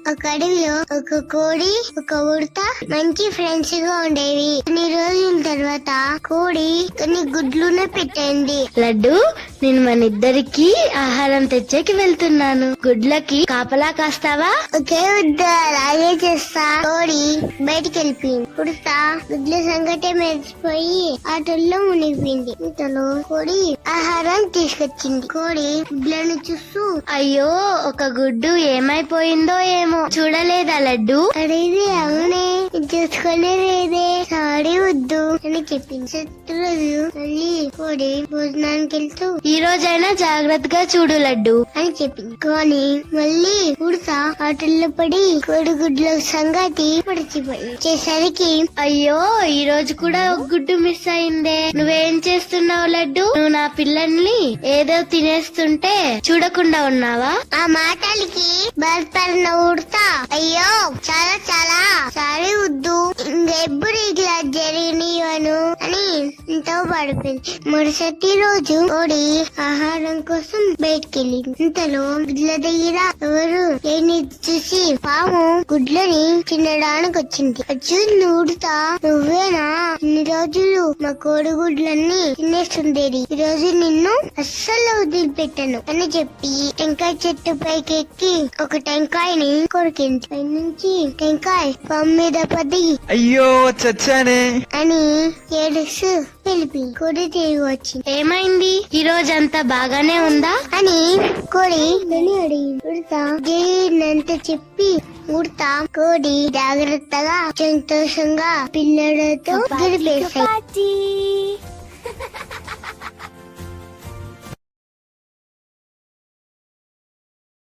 ఒక అడవిలో ఒక కోడి ఒక ఉడత మంచి ఫ్రెండ్స్ గా ఉండేవి. కొన్ని రోజుల తర్వాత కోడి కొన్ని గుడ్లునే పెట్టింది. లడ్డు, నేను మన ఇద్దరికి ఆహారం తెచ్చేకి వెళ్తున్నాను. గుడ్లకి కాపలా కాస్తావా? ఒకే వద్ద అలాగే చేస్తా. కోడి బయటికి వెళ్ళిపోయింది. ఉడత గుడ్ల సంగటే మర్చిపోయి ఆటల్లో మునిగిపోయింది. ఇంతలో కోడి ఆహారం తీసుకొచ్చింది. కోడి గుడ్లను చూస్తూ, అయ్యో, ఒక గుడ్డు ఏమైపోయిందో ఏమో, చూడలేదా లడ్డు? అడిగి అవునే చూసుకోలేదే, సారీ వద్దు అని చెప్పింది. శత్రులు మళ్ళీ కోడి భోజనానికి వెళ్తూ ఈ రోజైనా జాగ్రత్తగా చూడు లడ్డు అని చెప్పింది. కానీ మళ్ళీ ఉడత ఆటల్లో పడి కోడిగుడ్ల సంగతి మర్చిపోయింది. చేసరికి అయ్యో, ఈ రోజు కూడా ఒక గుడ్డు మిస్ అయిందే. నువ్వేం చేస్తున్నావు లడ్డు? నువ్వు నా పిల్లల్ని ఏదో తినేస్తుంటే చూడకుండా ఉన్నావా? ఆ మాటలకి బాధపడిన ఉడత అయ్యో చాలా చాలా సారీ వద్దు, ఇంకెప్పుడు ఇట్లా జరిగినవను అని ఎంతో పడిపోయింది. మరుసటి రోజు కోడి ఆహారం కోసం బయటకెళ్ళింది. ఇంతలో గుడ్ల దగ్గర ఎవరు లేని చూసి పాము గుడ్లని తినడానికి వచ్చింది. చూసి ఉడతా, నువ్వేనా ఇన్ని రోజులు మా కోడి గుడ్లన్నీ తినేస్తుండేది, ఈ రోజు నిన్ను అస్సలు వదిలిపెట్టను అని చెప్పి టెంకాయ చెట్టు పైకి ఎక్కి ఒక టెంకాయని కొరికింది. పైనుంచి టెంకాయ పాము మీద పడి అయ్యో చచ్చానే అని ఏడుస్తూ వెళ్ళిపోయింది. కోడి తిరిగి వచ్చింది. ఏమైంది? ఈ రోజంతా బాగానే ఉందా అని కోడి అడిగింది. ఉడత జరిగినంత చెప్పి ఉడత కోడి జాగ్రత్తగా సంతోషంగా పిల్లలతో గడిపేశాయి.